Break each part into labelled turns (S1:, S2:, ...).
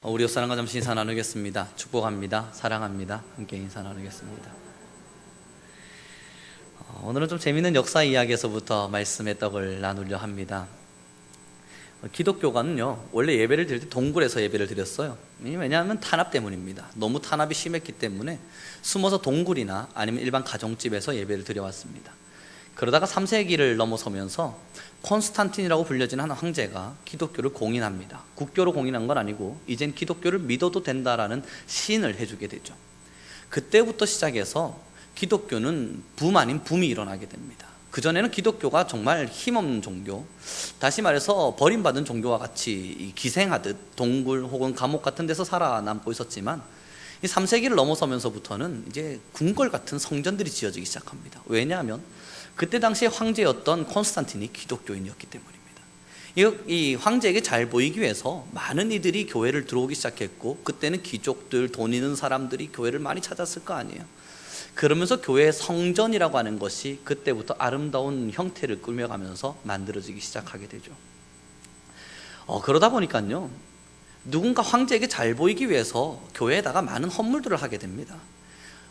S1: 우리 옆사람과 잠시 인사 나누겠습니다. 축복합니다. 사랑합니다. 함께 인사 나누겠습니다. 오늘은 좀 재미있는 역사 이야기에서부터 말씀의 떡을 나누려 합니다. 기독교가는요, 원래 예배를 드릴 때 동굴에서 예배를 드렸어요. 왜냐하면 탄압 때문입니다. 너무 탄압이 심했기 때문에 숨어서 동굴이나 아니면 일반 가정집에서 예배를 드려왔습니다. 그러다가 3세기를 넘어서면서 콘스탄틴이라고 불려지는 한 황제가 기독교를 공인합니다. 국교로 공인한 건 아니고 이젠 기독교를 믿어도 된다라는 시인을 해주게 되죠. 그때부터 시작해서 기독교는 붐 아닌 붐이 일어나게 됩니다. 그전에는 기독교가 정말 힘없는 종교, 다시 말해서 버림받은 종교와 같이 기생하듯 동굴 혹은 감옥 같은 데서 살아남고 있었지만 이 3세기를 넘어서면서부터는 이제 궁궐 같은 성전들이 지어지기 시작합니다. 왜냐하면 그때 당시에 황제였던 콘스탄틴이 기독교인이었기 때문입니다. 이 황제에게 잘 보이기 위해서 많은 이들이 교회를 들어오기 시작했고, 그때는 귀족들, 돈 있는 사람들이 교회를 많이 찾았을 거 아니에요. 그러면서 교회의 성전이라고 하는 것이 그때부터 아름다운 형태를 꾸며가면서 만들어지기 시작하게 되죠. 그러다 보니까요, 누군가 황제에게 잘 보이기 위해서 교회에다가 많은 헌물들을 하게 됩니다.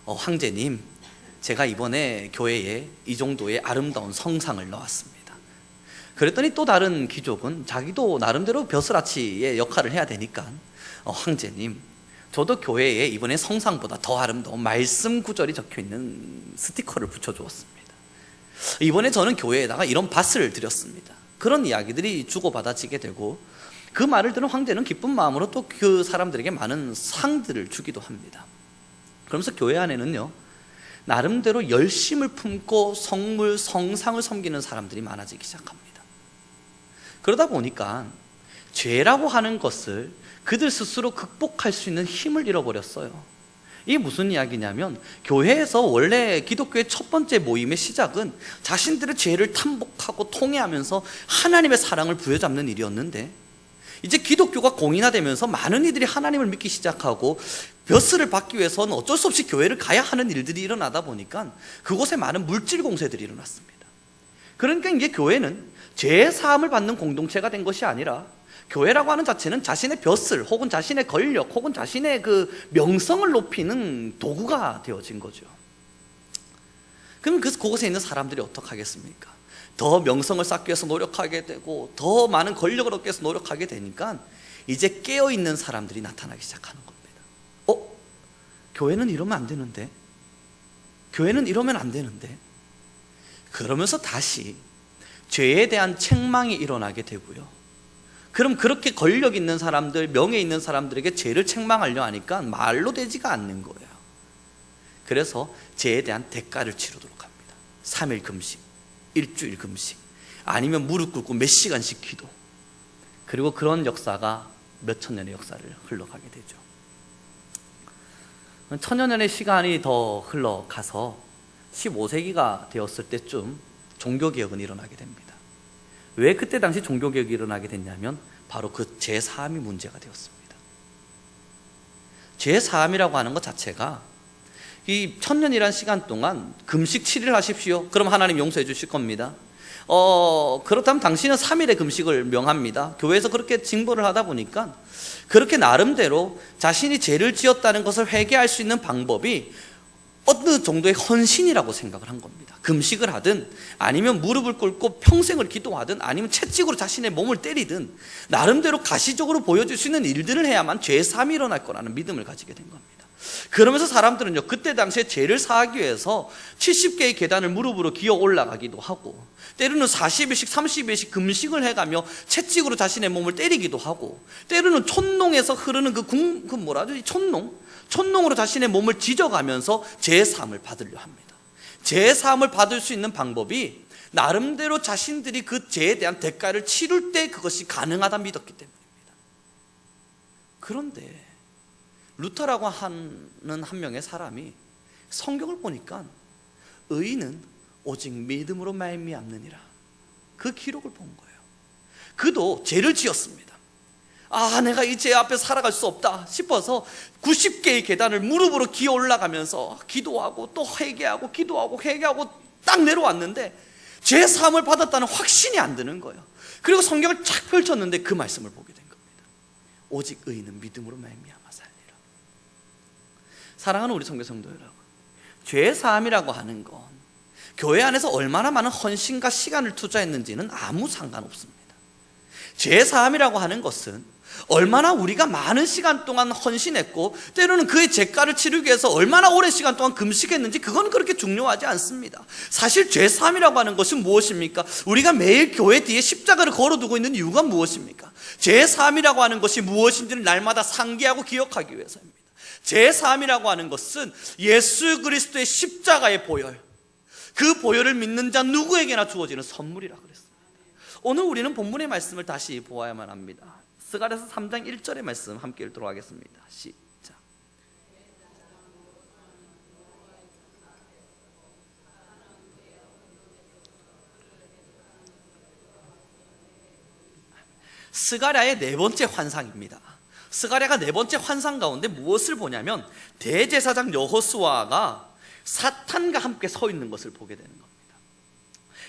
S1: 황제님, 제가 이번에 교회에 이 정도의 아름다운 성상을 넣었습니다. 그랬더니 또 다른 귀족은 자기도 나름대로 벼슬아치의 역할을 해야 되니까 황제님, 저도 교회에 이번에 성상보다 더 아름다운 말씀 구절이 적혀있는 스티커를 붙여주었습니다. 이번에 저는 교회에다가 이런 밭을 드렸습니다. 그런 이야기들이 주고받아지게 되고, 그 말을 들은 황제는 기쁜 마음으로 또 그 사람들에게 많은 상들을 주기도 합니다. 그러면서 교회 안에는요, 나름대로 열심을 품고 성물, 성상을 섬기는 사람들이 많아지기 시작합니다. 그러다 보니까 죄라고 하는 것을 그들 스스로 극복할 수 있는 힘을 잃어버렸어요. 이게 무슨 이야기냐면, 교회에서 원래 기독교의 첫 번째 모임의 시작은 자신들의 죄를 탐복하고 통회하면서 하나님의 사랑을 부여잡는 일이었는데, 이제 기독교가 공인화되면서 많은 이들이 하나님을 믿기 시작하고 벼슬을 받기 위해서는 어쩔 수 없이 교회를 가야 하는 일들이 일어나다 보니까 그곳에 많은 물질 공세들이 일어났습니다. 그러니까 이게 교회는 죄의 사함을 받는 공동체가 된 것이 아니라, 교회라고 하는 자체는 자신의 벼슬 혹은 자신의 권력 혹은 자신의 그 명성을 높이는 도구가 되어진 거죠. 그럼 그곳에 있는 사람들이 어떻게 하겠습니까? 더 명성을 쌓기 위해서 노력하게 되고 더 많은 권력을 얻기 위해서 노력하게 되니까 이제 깨어있는 사람들이 나타나기 시작하는 겁니다. 교회는 이러면 안 되는데, 교회는 이러면 안 되는데, 그러면서 다시 죄에 대한 책망이 일어나게 되고요. 그럼 그렇게 권력 있는 사람들, 명예 있는 사람들에게 죄를 책망하려 하니까 말로 되지가 않는 거예요. 그래서 죄에 대한 대가를 치르도록 합니다. 3일 금식, 일주일 금식, 아니면 무릎 꿇고 몇 시간씩 기도. 그리고 그런 역사가 몇천 년의 역사를 흘러가게 되죠. 천여 년의 시간이 더 흘러가서 15세기가 되었을 때쯤 종교개혁은 일어나게 됩니다. 왜 그때 당시 종교개혁이 일어나게 됐냐면 바로 그 죄사함이 문제가 되었습니다. 죄사함이라고 하는 것 자체가 이 천년이란 시간 동안 금식 7일 하십시오. 그럼 하나님 용서해 주실 겁니다. 그렇다면 당신은 3일의 금식을 명합니다. 교회에서 그렇게 징벌을 하다 보니까 그렇게 나름대로 자신이 죄를 지었다는 것을 회개할 수 있는 방법이 어느 정도의 헌신이라고 생각을 한 겁니다. 금식을 하든 아니면 무릎을 꿇고 평생을 기도하든 아니면 채찍으로 자신의 몸을 때리든 나름대로 가시적으로 보여줄 수 있는 일들을 해야만 죄사함이 일어날 거라는 믿음을 가지게 된 겁니다. 그러면서 사람들은요, 그때 당시에 죄를 사하기 위해서 70개의 계단을 무릎으로 기어 올라가기도 하고, 때로는 40일씩 30일씩 금식을 해가며 채찍으로 자신의 몸을 때리기도 하고, 때로는 촌농에서 흐르는 촌농으로 자신의 몸을 지져가면서 죄사함을 받으려 합니다. 죄사함을 받을 수 있는 방법이 나름대로 자신들이 그 죄에 대한 대가를 치를 때 그것이 가능하다 믿었기 때문입니다. 그런데 루터라고 하는 한 명의 사람이 성경을 보니까 의인은 오직 믿음으로 말미암느니라, 그 기록을 본 거예요. 그도 죄를 지었습니다. 내가 이 죄 앞에 살아갈 수 없다 싶어서 90개의 계단을 무릎으로 기어 올라가면서 기도하고 또 회개하고 기도하고 회개하고 딱 내려왔는데 죄 사함을 받았다는 확신이 안 드는 거예요. 그리고 성경을 쫙 펼쳤는데 그 말씀을 보게 된 겁니다. 오직 의인은 믿음으로 말미암아 살리라. 사랑하는 우리 선교 성도 여러분, 죄 사함이라고 하는 건 교회 안에서 얼마나 많은 헌신과 시간을 투자했는지는 아무 상관없습니다. 죄 사함이라고 하는 것은 얼마나 우리가 많은 시간 동안 헌신했고 때로는 그의 죄가를 치르기 위해서 얼마나 오랜 시간 동안 금식했는지 그건 그렇게 중요하지 않습니다. 사실 죄 사함이라고 하는 것은 무엇입니까? 우리가 매일 교회 뒤에 십자가를 걸어두고 있는 이유가 무엇입니까? 죄 사함이라고 하는 것이 무엇인지를 날마다 상기하고 기억하기 위해서입니다. 죄 사함이라고 하는 것은 예수 그리스도의 십자가의 보혈, 그 보혈을 믿는 자 누구에게나 주어지는 선물이라 그랬습니다. 오늘 우리는 본문의 말씀을 다시 보아야만 합니다. 스가랴서 3장 1절의 말씀 함께 읽도록 하겠습니다. 시작. 스가랴의 네 번째 환상입니다. 스가랴가 네 번째 환상 가운데 무엇을 보냐면 대제사장 여호수아가 사탄과 함께 서 있는 것을 보게 되는 겁니다.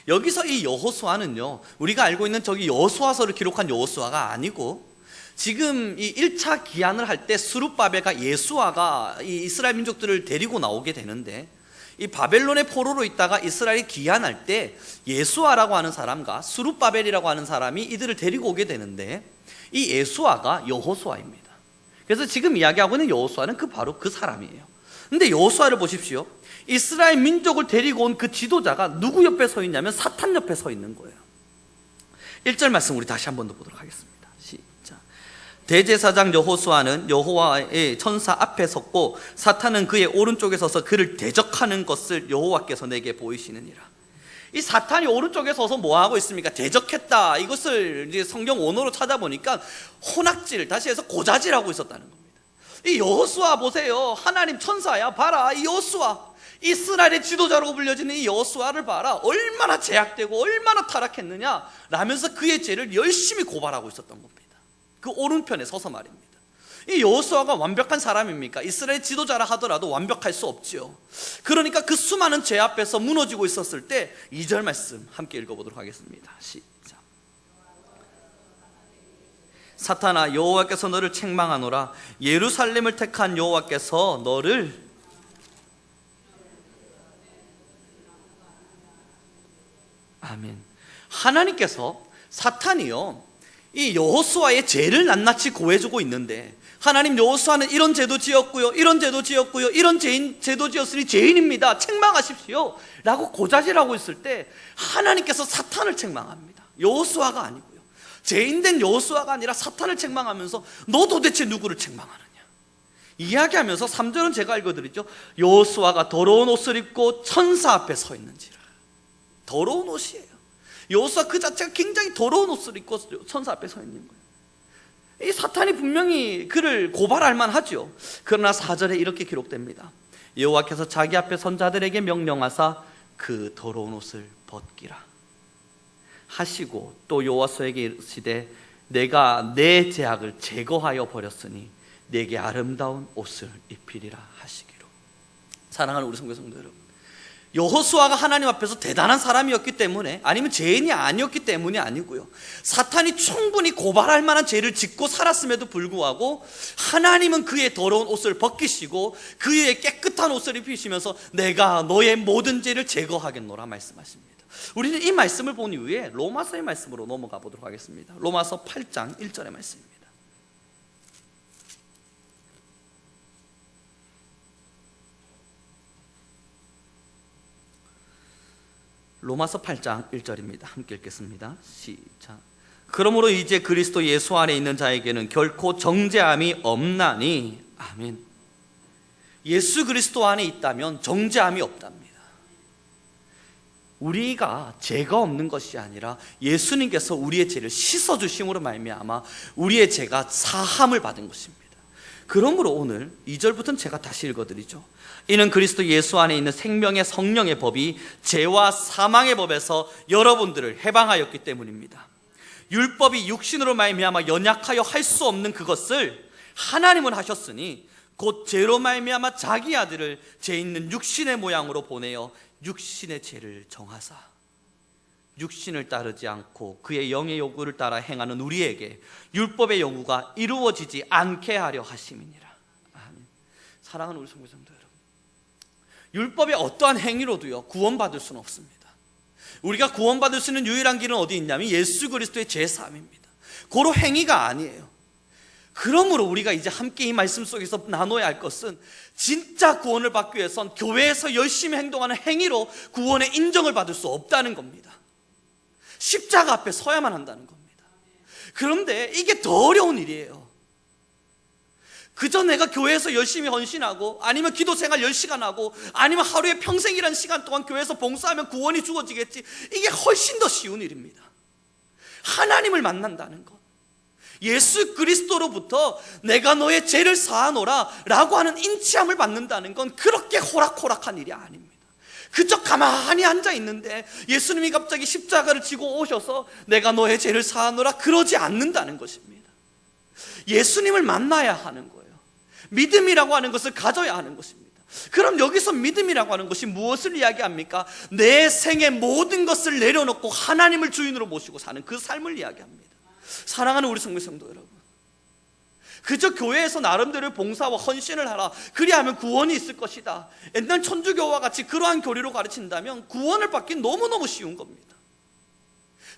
S1: 여기서 이 여호수아는요, 우리가 알고 있는 저기 여호수아서를 기록한 여호수아가 아니고 지금 이 1차 기한을 할 때 스룹바벨과 예수아가 이 이스라엘 민족들을 데리고 나오게 되는데, 이 바벨론의 포로로 있다가 이스라엘이 기한할 때 예수아라고 하는 사람과 스룹바벨이라고 하는 사람이 이들을 데리고 오게 되는데, 이 예수아가 여호수아입니다. 그래서 지금 이야기하고 있는 여호수아는 바로 그 사람이에요. 근데 여호수아를 보십시오. 이스라엘 민족을 데리고 온 그 지도자가 누구 옆에 서 있냐면 사탄 옆에 서 있는 거예요. 1절 말씀 우리 다시 한 번 더 보도록 하겠습니다. 시작. 대제사장 여호수아는 여호와의 천사 앞에 섰고 사탄은 그의 오른쪽에 서서 그를 대적하는 것을 여호와께서 내게 보이시느니라. 이 사탄이 오른쪽에 서서 뭐 하고 있습니까? 대적했다. 이것을 이제 성경 원어로 찾아보니까 혼악질, 다시 해서 고자질하고 있었다는 겁니다. 이 여호수아 보세요. 하나님 천사야. 봐라, 이 여호수아, 이스라엘의 지도자로 불려지는 이 여호수아를 봐라. 얼마나 제약되고 얼마나 타락했느냐 라면서 그의 죄를 열심히 고발하고 있었던 겁니다. 그 오른편에 서서 말입니다. 이 여호수아가 완벽한 사람입니까? 이스라엘 지도자라 하더라도 완벽할 수 없지요. 그러니까 그 수많은 죄 앞에서 무너지고 있었을 때 2절 말씀 함께 읽어보도록 하겠습니다. 시작. 사탄아, 여호와께서 너를 책망하노라. 예루살렘을 택한 여호와께서 너를 아멘. 하나님께서 사탄이요, 이 여호수아의 죄를 낱낱이 고해주고 있는데, 하나님 여호수아는 이런 죄도 지었고요, 이런 죄도 지었고요, 이런 죄도 지었으니 죄인입니다, 책망하십시오 라고 고자질하고 있을 때 하나님께서 사탄을 책망합니다. 여호수아가 아니고요, 죄인된 여호수아가 아니라 사탄을 책망하면서 너 도대체 누구를 책망하느냐 이야기하면서 3절은 제가 읽어드리죠. 여호수아가 더러운 옷을 입고 천사 앞에 서 있는지라. 더러운 옷이에요. 여호수아 그 자체가 굉장히 더러운 옷을 입고 천사 앞에 서 있는 거예요. 이 사탄이 분명히 그를 고발할 만하죠. 그러나 4절에 이렇게 기록됩니다. 여호와께서 자기 앞에 선 자들에게 명령하사 그 더러운 옷을 벗기라 하시고 또 여호와에게 이르시되 내가 내 죄악을 제거하여 버렸으니 내게 아름다운 옷을 입히리라 하시기로. 사랑하는 우리 성도 여러분, 여호수아가 하나님 앞에서 대단한 사람이었기 때문에, 아니면 죄인이 아니었기 때문이 아니고요, 사탄이 충분히 고발할 만한 죄를 짓고 살았음에도 불구하고 하나님은 그의 더러운 옷을 벗기시고 그의 깨끗한 옷을 입히시면서 내가 너의 모든 죄를 제거하겠노라 말씀하십니다. 우리는 이 말씀을 본 이후에 로마서의 말씀으로 넘어가 보도록 하겠습니다. 로마서 8장 1절의 말씀입니다. 로마서 8장 1절입니다. 함께 읽겠습니다. 시작. 그러므로 이제 그리스도 예수 안에 있는 자에게는 결코 정죄함이 없나니. 아멘. 예수 그리스도 안에 있다면 정죄함이 없답니다. 우리가 죄가 없는 것이 아니라 예수님께서 우리의 죄를 씻어주심으로 말미암아 우리의 죄가 사함을 받은 것입니다. 그러므로 오늘 2절부터는 제가 다시 읽어드리죠. 이는 그리스도 예수 안에 있는 생명의 성령의 법이 죄와 사망의 법에서 여러분들을 해방하였기 때문입니다. 율법이 육신으로 말미암아 연약하여 할 수 없는 그것을 하나님은 하셨으니 곧 죄로 말미암아 자기 아들을 죄 있는 육신의 모양으로 보내어 육신의 죄를 정하사. 육신을 따르지 않고 그의 영의 요구를 따라 행하는 우리에게 율법의 요구가 이루어지지 않게 하려 하심이니라. 아멘. 사랑하는 우리 성도 여러분, 율법의 어떠한 행위로도요 구원받을 수는 없습니다. 우리가 구원받을 수 있는 유일한 길은 어디 있냐면 예수 그리스도의 제사함입니다. 고로 행위가 아니에요. 그러므로 우리가 이제 함께 이 말씀 속에서 나눠야 할 것은 진짜 구원을 받기 위해선 교회에서 열심히 행동하는 행위로 구원의 인정을 받을 수 없다는 겁니다. 십자가 앞에 서야만 한다는 겁니다. 그런데 이게 더 어려운 일이에요. 그저 내가 교회에서 열심히 헌신하고 아니면 기도 생활 10시간 하고 아니면 하루에 평생이라는 시간 동안 교회에서 봉사하면 구원이 주어지겠지, 이게 훨씬 더 쉬운 일입니다. 하나님을 만난다는 것, 예수 그리스도로부터 내가 너의 죄를 사하노라 라고 하는 인치함을 받는다는 건 그렇게 호락호락한 일이 아닙니다. 그저 가만히 앉아 있는데 예수님이 갑자기 십자가를 지고 오셔서 내가 너의 죄를 사하노라 그러지 않는다는 것입니다. 예수님을 만나야 하는 거예요. 믿음이라고 하는 것을 가져야 하는 것입니다. 그럼 여기서 믿음이라고 하는 것이 무엇을 이야기합니까? 내 생의 모든 것을 내려놓고 하나님을 주인으로 모시고 사는 그 삶을 이야기합니다. 사랑하는 우리 성도 여러분, 그저 교회에서 나름대로 봉사와 헌신을 하라, 그리하면 구원이 있을 것이다, 옛날 천주교와 같이 그러한 교리로 가르친다면 구원을 받기 너무너무 쉬운 겁니다.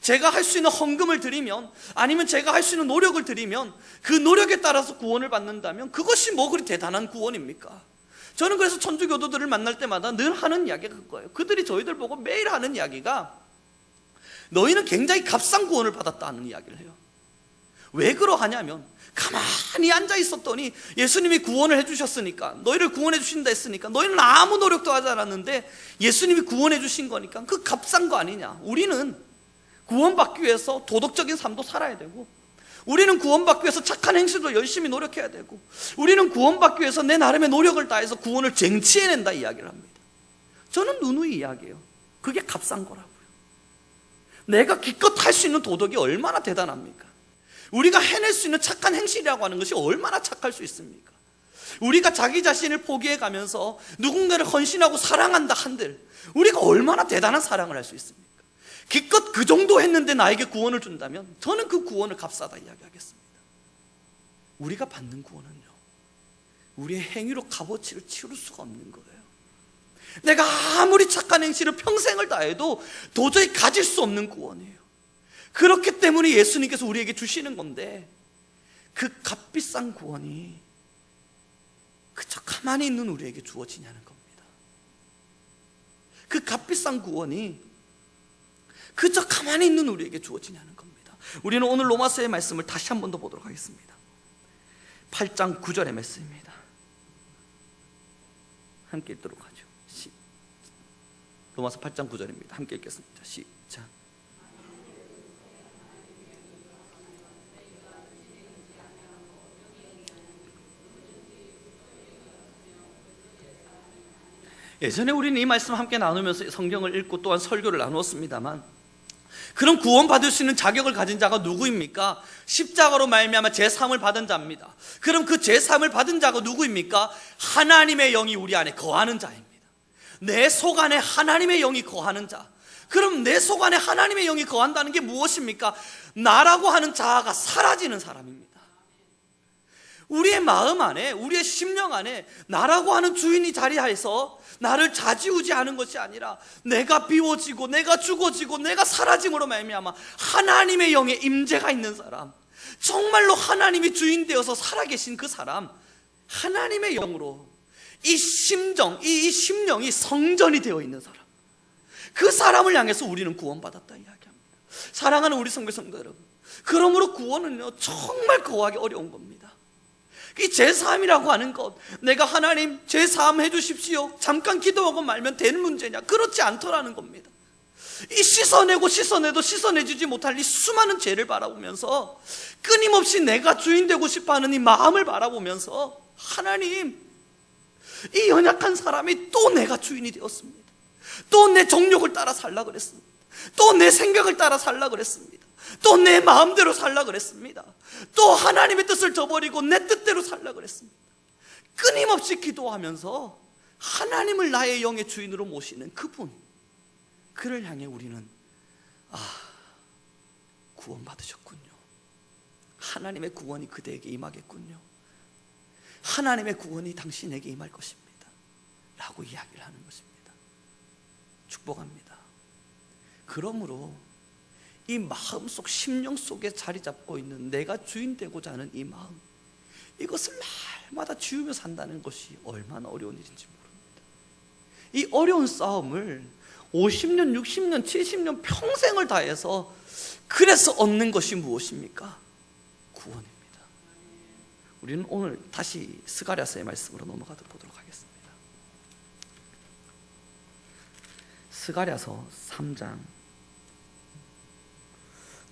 S1: 제가 할 수 있는 헌금을 드리면, 아니면 제가 할 수 있는 노력을 드리면 그 노력에 따라서 구원을 받는다면 그것이 뭐 그리 대단한 구원입니까? 저는 그래서 천주교도들을 만날 때마다 늘 하는 이야기가 그거예요. 그들이 저희들 보고 매일 하는 이야기가 너희는 굉장히 값싼 구원을 받았다는 이야기를 해요. 왜 그러하냐면 가만히 앉아 있었더니 예수님이 구원을 해주셨으니까, 너희를 구원해 주신다 했으니까 너희는 아무 노력도 하지 않았는데 예수님이 구원해 주신 거니까 그 값싼 거 아니냐. 우리는 구원받기 위해서 도덕적인 삶도 살아야 되고, 우리는 구원받기 위해서 착한 행실도 열심히 노력해야 되고, 우리는 구원받기 위해서 내 나름의 노력을 다해서 구원을 쟁취해낸다 이야기를 합니다. 저는 누누이 이야기해요. 그게 값싼 거라고요. 내가 기껏 할 수 있는 도덕이 얼마나 대단합니까? 우리가 해낼 수 있는 착한 행실이라고 하는 것이 얼마나 착할 수 있습니까? 우리가 자기 자신을 포기해가면서 누군가를 헌신하고 사랑한다 한들 우리가 얼마나 대단한 사랑을 할 수 있습니까? 기껏 그 정도 했는데 나에게 구원을 준다면 저는 그 구원을 값싸다 이야기하겠습니다. 우리가 받는 구원은요, 우리의 행위로 값어치를 치를 수가 없는 거예요. 내가 아무리 착한 행실을 평생을 다해도 도저히 가질 수 없는 구원이에요. 그렇기 때문에 예수님께서 우리에게 주시는 건데, 그 값비싼 구원이 그저 가만히 있는 우리에게 주어지냐는 겁니다. 그 값비싼 구원이 그저 가만히 있는 우리에게 주어지냐는 겁니다. 우리는 오늘 로마서의 말씀을 다시 한 번 더 보도록 하겠습니다. 8장 9절의 말씀입니다. 함께 읽도록 하죠. 로마서 8장 9절입니다. 함께 읽겠습니다. 시작. 예전에 우리는 이 말씀을 함께 나누면서 성경을 읽고 또한 설교를 나누었습니다만, 그럼 구원받을 수 있는 자격을 가진 자가 누구입니까? 십자가로 말미암아 제3을 받은 자입니다. 그럼 그 제3을 받은 자가 누구입니까? 하나님의 영이 우리 안에 거하는 자입니다. 내 속 안에 하나님의 영이 거하는 자. 그럼 내 속 안에 하나님의 영이 거한다는 게 무엇입니까? 나라고 하는 자아가 사라지는 사람입니다. 우리의 마음 안에, 우리의 심령 안에 나라고 하는 주인이 자리하여서 나를 좌지우지하는 것이 아니라 내가 비워지고 내가 죽어지고 내가 사라짐으로 말미암아 하나님의 영의 임재가 있는 사람, 정말로 하나님이 주인 되어서 살아계신 그 사람, 하나님의 영으로 이 심정, 이 심령이 성전이 되어 있는 사람, 그 사람을 향해서 우리는 구원받았다 이야기합니다. 사랑하는 우리 성도 여러분, 그러므로 구원은요 정말 거하기 어려운 겁니다. 이 제사함이라고 하는 것, 내가 하나님 제사함 해주십시오 잠깐 기도하고 말면 되는 문제냐? 그렇지 않더라는 겁니다. 이 씻어내고 씻어내도 씻어내주지 못할 이 수많은 죄를 바라보면서 끊임없이 내가 주인 되고 싶어하는 이 마음을 바라보면서, 하나님, 이 연약한 사람이 또 내가 주인이 되었습니다. 또 내 정욕을 따라 살라 그랬습니다. 또 내 생각을 따라 살라 그랬습니다. 또 내 마음대로 살라 그랬습니다. 또 하나님의 뜻을 저버리고 내 뜻대로 살라 그랬습니다. 끊임없이 기도하면서 하나님을 나의 영의 주인으로 모시는 그분, 그를 향해 우리는 구원받으셨군요. 하나님의 구원이 그대에게 임하겠군요. 하나님의 구원이 당신에게 임할 것입니다 라고 이야기를 하는 것입니다. 축복합니다. 그러므로 이 마음속 심령 속에 자리 잡고 있는 내가 주인 되고자 하는 이 마음, 이것을 날마다 지우며 산다는 것이 얼마나 어려운 일인지 모릅니다. 이 어려운 싸움을 50년, 60년, 70년 평생을 다해서 그래서 얻는 것이 무엇입니까? 구원입니다. 우리는 오늘 다시 스가랴서의 말씀으로 넘어가 보도록 하겠습니다. 스가랴서 3장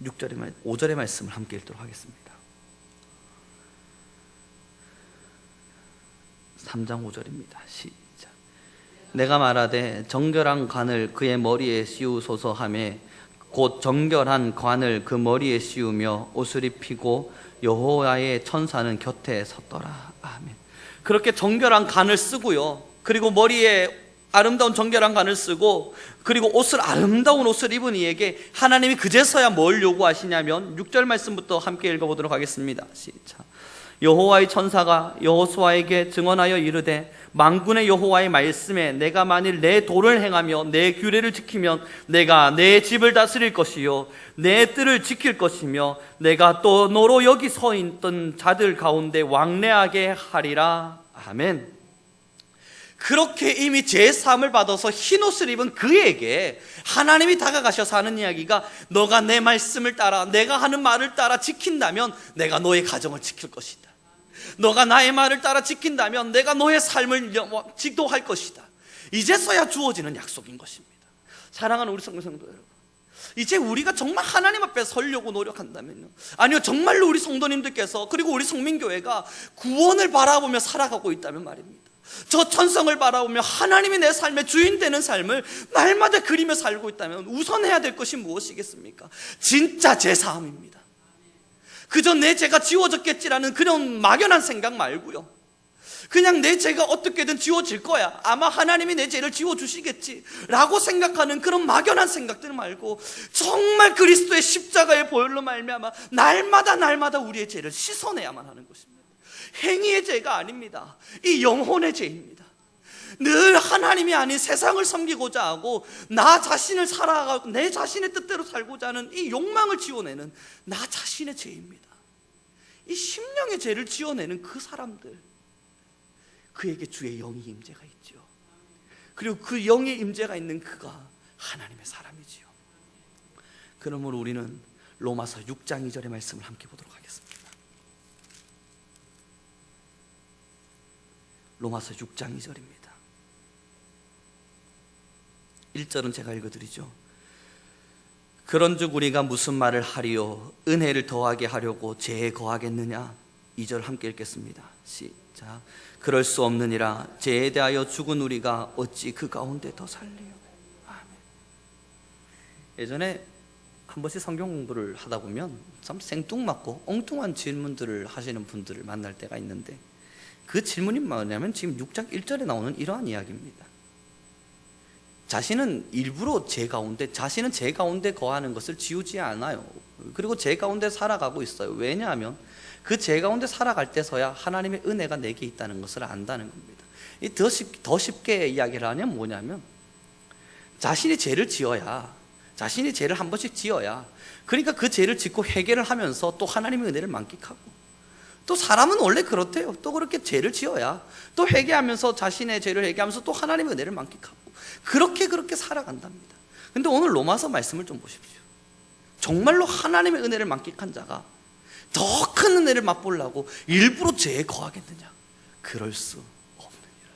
S1: 5절의 말씀을 함께 읽도록 하겠습니다. 3장 5절입니다. 시작. 내가 말하되 정결한 관을 그의 머리에 씌우소서 하매 곧 정결한 관을 그 머리에 씌우며 옷을 입히고 여호와의 천사는 곁에 섰더라. 아멘. 그렇게 정결한 관을 쓰고요, 그리고 머리에 아름다운 정결한 관을 쓰고, 그리고 아름다운 옷을 입은 이에게 하나님이 그제서야 뭘 요구하시냐면 6절 말씀부터 함께 읽어보도록 하겠습니다. 시작. 여호와의 천사가 여호수아에게 증언하여 이르되 만군의 여호와의 말씀에 내가 만일 내 도를 행하며 내 규례를 지키면 내가 내 집을 다스릴 것이요 내 뜰을 지킬 것이며 내가 또 너로 여기 서 있던 자들 가운데 왕래하게 하리라. 아멘. 그렇게 이미 제사함을 받아서 흰옷을 입은 그에게 하나님이 다가가셔서 하는 이야기가, 너가 내 말씀을 따라 내가 하는 말을 따라 지킨다면 내가 너의 가정을 지킬 것이다. 너가 나의 말을 따라 지킨다면 내가 너의 삶을 지도할 것이다. 이제서야 주어지는 약속인 것입니다. 사랑하는 우리 성도 여러분, 이제 우리가 정말 하나님 앞에 서려고 노력한다면요, 아니요 정말로 우리 성도님들께서 그리고 우리 성민교회가 구원을 바라보며 살아가고 있다면 말입니다, 저 천성을 바라보며 하나님이 내 삶의 주인 되는 삶을 날마다 그리며 살고 있다면 우선해야 될 것이 무엇이겠습니까? 진짜 제사함입니다. 그저 내 죄가 지워졌겠지라는 그런 막연한 생각 말고요, 그냥 내 죄가 어떻게든 지워질 거야, 아마 하나님이 내 죄를 지워주시겠지 라고 생각하는 그런 막연한 생각들 말고, 정말 그리스도의 십자가의 보혈로 말미암아 날마다 우리의 죄를 씻어내야만 하는 것입니다. 행위의 죄가 아닙니다. 이 영혼의 죄입니다. 늘 하나님이 아닌 세상을 섬기고자 하고 나 자신을 살아가고 내 자신의 뜻대로 살고자 하는 이 욕망을 지워내는 나 자신의 죄입니다. 이 심령의 죄를 지워내는 그 사람들, 그에게 주의 영이 임재가 있죠. 그리고 그 영의 임재가 있는 그가 하나님의 사람이지요. 그러므로 우리는 로마서 6장 2절의 말씀을 함께 보도록 하겠습니다. 로마서 6장 2절입니다. 1절은 제가 읽어드리죠. 그런즉 우리가 무슨 말을 하리요? 은혜를 더하게 하려고 죄에 거하겠느냐? 2절 함께 읽겠습니다. 시작. 그럴 수 없느니라. 죄에 대하여 죽은 우리가 어찌 그 가운데 더 살리요? 아멘. 예전에 한 번씩 성경 공부를 하다 보면 참 생뚱맞고 엉뚱한 질문들을 하시는 분들을 만날 때가 있는데, 그 질문이 뭐냐면 지금 6장 1절에 나오는 이러한 이야기입니다. 자신은 일부러 자신은 죄 가운데 거하는 것을 지우지 않아요. 그리고 죄 가운데 살아가고 있어요. 왜냐하면 그 죄 가운데 살아갈 때서야 하나님의 은혜가 내게 있다는 것을 안다는 겁니다. 더 쉽게 이야기를 하면 뭐냐면, 자신이 죄를 지어야, 자신이 죄를 한 번씩 지어야, 그러니까 그 죄를 짓고 회개를 하면서 또 하나님의 은혜를 만끽하고, 또 사람은 원래 그렇대요. 또 그렇게 죄를 지어야 또 회개하면서 자신의 죄를 회개하면서 또 하나님의 은혜를 만끽하고, 그렇게 살아간답니다. 근데 오늘 로마서 말씀을 좀 보십시오. 정말로 하나님의 은혜를 만끽한 자가 더 큰 은혜를 맛보려고 일부러 죄에 거하겠느냐? 그럴 수 없느니라.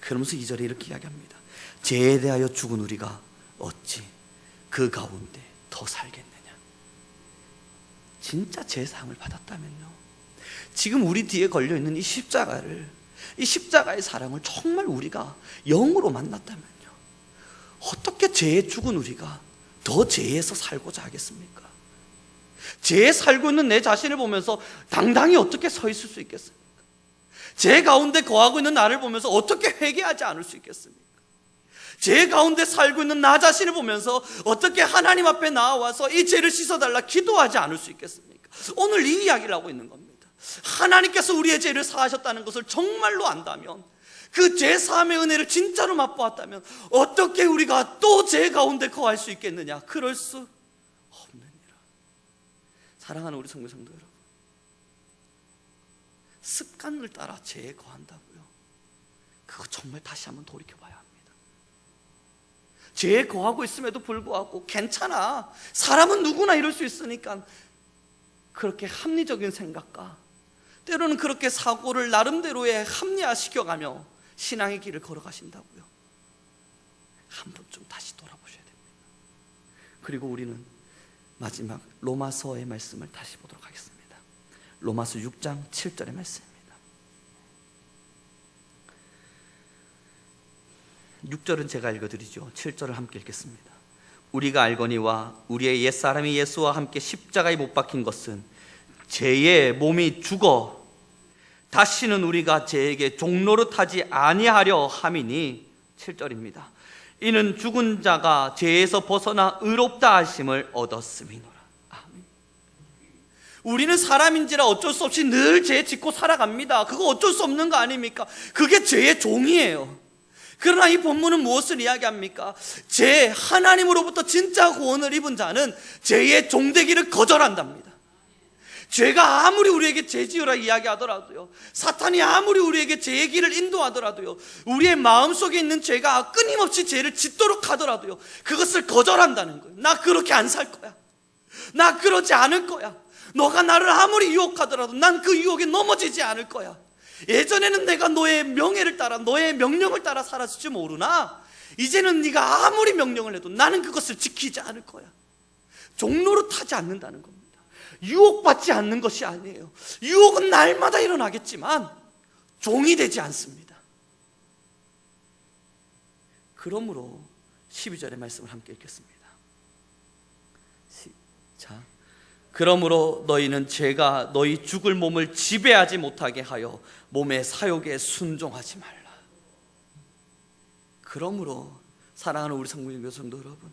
S1: 그러면서 2절에 이렇게 이야기합니다. 죄에 대하여 죽은 우리가 어찌 그 가운데 더 살겠느냐? 진짜 제사함을 받았다면요, 지금 우리 뒤에 걸려있는 이 십자가의 사랑을 정말 우리가 영으로 만났다면요, 어떻게 죄에 죽은 우리가 더 죄에서 살고자 하겠습니까? 죄에 살고 있는 내 자신을 보면서 당당히 어떻게 서 있을 수 있겠습니까? 죄 가운데 거하고 있는 나를 보면서 어떻게 회개하지 않을 수 있겠습니까? 죄 가운데 살고 있는 나 자신을 보면서 어떻게 하나님 앞에 나와서 이 죄를 씻어달라 기도하지 않을 수 있겠습니까? 오늘 이 이야기를 하고 있는 겁니다. 하나님께서 우리의 죄를 사하셨다는 것을 정말로 안다면, 그 죄 사함의 은혜를 진짜로 맛보았다면 어떻게 우리가 또 죄 가운데 거할 수 있겠느냐? 그럴 수 없느니라. 사랑하는 우리 성도 여러분, 습관을 따라 죄에 거한다고요? 그거 정말 다시 한번 돌이켜봐야 합니다. 죄에 거하고 있음에도 불구하고 괜찮아, 사람은 누구나 이럴 수 있으니까, 그렇게 합리적인 생각과 때로는 그렇게 사고를 나름대로의 합리화시켜가며 신앙의 길을 걸어가신다고요? 한 번쯤 다시 돌아보셔야 됩니다. 그리고 우리는 마지막 로마서의 말씀을 다시 보도록 하겠습니다. 로마서 6장 7절의 말씀입니다. 6절은 제가 읽어드리죠. 7절을 함께 읽겠습니다. 우리가 알거니와 우리의 옛사람이 예수와 함께 십자가에 못 박힌 것은 죄의 몸이 죽어 다시는 우리가 죄에게 종노릇하지 아니하려 함이니, 7절입니다. 이는 죽은 자가 죄에서 벗어나 의롭다 하심을 얻었음이노라. 아멘. 우리는 사람인지라 어쩔 수 없이 늘 죄 짓고 살아갑니다. 그거 어쩔 수 없는 거 아닙니까? 그게 죄의 종이에요. 그러나 이 본문은 무엇을 이야기합니까? 하나님으로부터 진짜 구원을 입은 자는 죄의 종되기를 거절한답니다. 죄가 아무리 우리에게 죄지으라 이야기하더라도요, 사탄이 아무리 우리에게 죄의 길을 인도하더라도요, 우리의 마음속에 있는 죄가 끊임없이 죄를 짓도록 하더라도요, 그것을 거절한다는 거예요. 나 그렇게 안 살 거야. 나 그러지 않을 거야. 너가 나를 아무리 유혹하더라도 난 그 유혹에 넘어지지 않을 거야. 예전에는 내가 너의 명예를 따라, 너의 명령을 따라 살았을지 모르나 이제는 네가 아무리 명령을 해도 나는 그것을 지키지 않을 거야. 종노릇하지 않는다는 겁니다. 유혹받지 않는 것이 아니에요. 유혹은 날마다 일어나겠지만 종이 되지 않습니다. 그러므로 12절의 말씀을 함께 읽겠습니다. 자, 그러므로 너희는 죄가 너희 죽을 몸을 지배하지 못하게 하여 몸의 사욕에 순종하지 말라. 그러므로 사랑하는 우리 성도 여러분,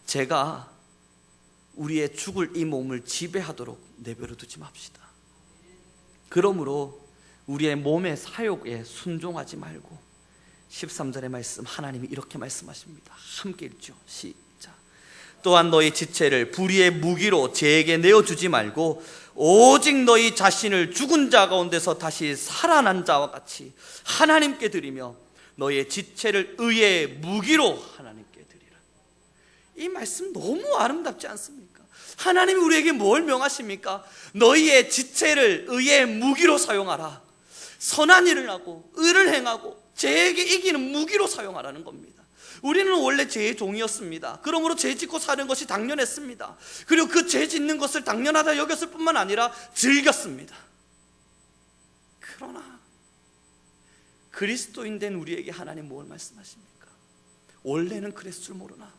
S1: 죄가 우리의 죽을 이 몸을 지배하도록 내버려 두지 맙시다. 그러므로 우리의 몸의 사욕에 순종하지 말고, 13절의 말씀, 하나님이 이렇게 말씀하십니다. 함께 읽죠. 시작. 또한 너희 지체를 불의의 무기로 죄에게 내어주지 말고 오직 너희 자신을 죽은 자 가운데서 다시 살아난 자와 같이 하나님께 드리며 너희의 지체를 의의 무기로 하나님께 드리라. 이 말씀 너무 아름답지 않습니까? 하나님이 우리에게 뭘 명하십니까? 너희의 지체를 의의 무기로 사용하라. 선한 일을 하고 의를 행하고 죄에게 이기는 무기로 사용하라는 겁니다. 우리는 원래 죄의 종이었습니다. 그러므로 죄 짓고 사는 것이 당연했습니다. 그리고 그 죄 짓는 것을 당연하다 여겼을 뿐만 아니라 즐겼습니다. 그러나 그리스도인 된 우리에게 하나님 뭘 말씀하십니까? 원래는 그랬을 줄 모르나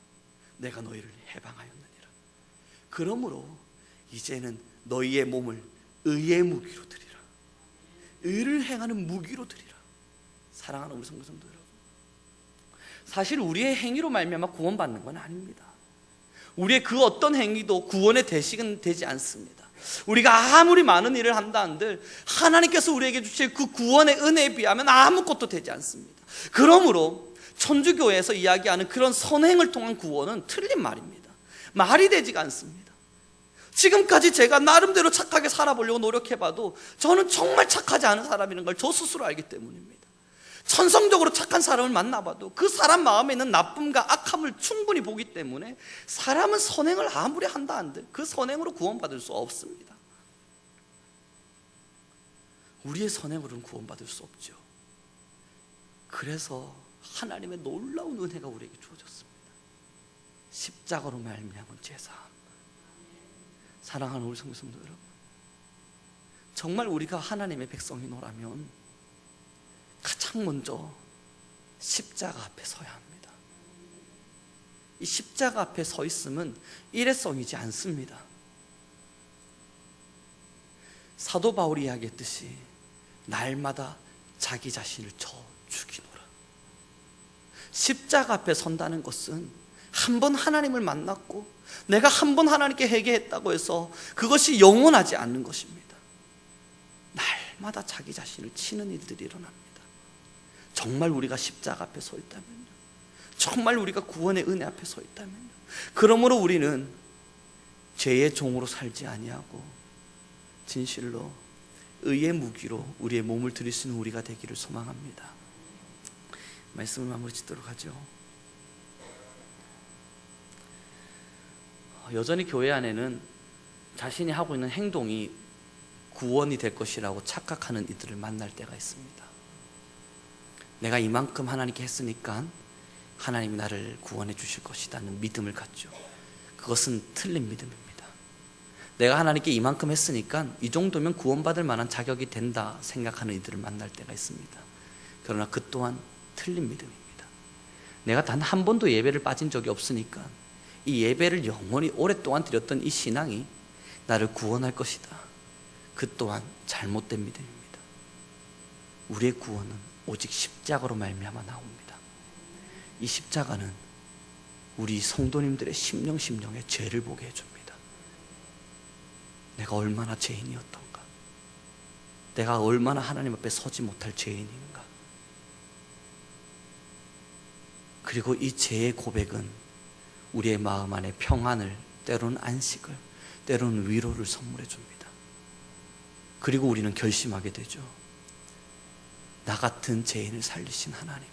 S1: 내가 너희를 해방하였느니라. 그러므로 이제는 너희의 몸을 의의 무기로 드리라. 의를 행하는 무기로 드리라. 사랑하는 우리 성도 여러분, 사실 우리의 행위로 말미암아 구원받는 건 아닙니다. 우리의 그 어떤 행위도 구원의 대식은 되지 않습니다. 우리가 아무리 많은 일을 한다 한들 하나님께서 우리에게 주실 그 구원의 은혜에 비하면 아무것도 되지 않습니다. 그러므로 천주교에서 이야기하는 그런 선행을 통한 구원은 틀린 말입니다. 말이 되지가 않습니다. 지금까지 제가 나름대로 착하게 살아보려고 노력해봐도 저는 정말 착하지 않은 사람이라는 걸 저 스스로 알기 때문입니다. 천성적으로 착한 사람을 만나봐도 그 사람 마음에 있는 나쁨과 악함을 충분히 보기 때문에 사람은 선행을 아무리 한다 한들 그 선행으로 구원받을 수 없습니다. 우리의 선행으로는 구원받을 수 없죠. 그래서 하나님의 놀라운 은혜가 우리에게 주어졌습니다. 십자가로 말미암은 제사함. 사랑하는 우리 성도 여러분, 정말 우리가 하나님의 백성이노라면 가장 먼저 십자가 앞에 서야 합니다. 이 십자가 앞에 서 있음은 일회성이지 않습니다. 사도 바울이 이야기했듯이 날마다 자기 자신을 쳐 죽이노라. 십자가 앞에 선다는 것은 한 번 하나님을 만났고 내가 한 번 하나님께 회개했다고 해서 그것이 영원하지 않는 것입니다. 날마다 자기 자신을 치는 일들이 일어납니다. 정말 우리가 십자가 앞에 서 있다면요, 정말 우리가 구원의 은혜 앞에 서 있다면요, 그러므로 우리는 죄의 종으로 살지 아니하고 진실로 의의 무기로 우리의 몸을 드릴 수 있는 우리가 되기를 소망합니다. 말씀을 마무리 짓도록 하죠. 여전히 교회 안에는 자신이 하고 있는 행동이 구원이 될 것이라고 착각하는 이들을 만날 때가 있습니다. 내가 이만큼 하나님께 했으니까 하나님이 나를 구원해 주실 것이라는 믿음을 갖죠. 그것은 틀린 믿음입니다. 내가 하나님께 이만큼 했으니까 이 정도면 구원받을 만한 자격이 된다 생각하는 이들을 만날 때가 있습니다. 그러나 그 또한 틀린 믿음입니다. 내가 단 한 번도 예배를 빠진 적이 없으니까 이 예배를 영원히 오랫동안 드렸던 이 신앙이 나를 구원할 것이다. 그 또한 잘못된 믿음입니다. 우리의 구원은 오직 십자가로 말미암아 나옵니다. 이 십자가는 우리 성도님들의 심령의 죄를 보게 해줍니다. 내가 얼마나 죄인이었던가, 내가 얼마나 하나님 앞에 서지 못할 죄인인가. 그리고 이 죄의 고백은 우리의 마음 안에 평안을, 때로는 안식을, 때로는 위로를 선물해 줍니다. 그리고 우리는 결심하게 되죠. 나 같은 죄인을 살리신 하나님,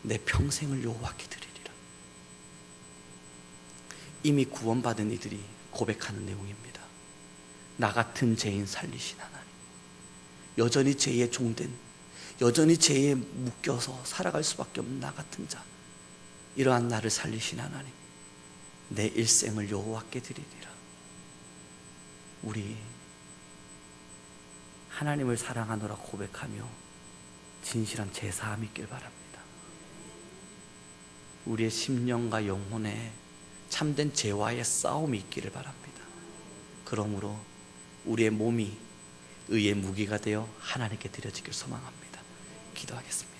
S1: 내 평생을 여호와께 드리리라. 이미 구원받은 이들이 고백하는 내용입니다. 나 같은 죄인 살리신 하나님, 여전히 죄의 종된, 여전히 죄에 묶여서 살아갈 수밖에 없는 나 같은 자, 이러한 나를 살리신 하나님, 내 일생을 여호와께 드리리라. 우리 하나님을 사랑하노라 고백하며 진실한 제사함이 있길 바랍니다. 우리의 심령과 영혼에 참된 죄와의 싸움이 있기를 바랍니다. 그러므로 우리의 몸이 의의 무기가 되어 하나님께 드려지길 소망합니다. 기도하겠습니다.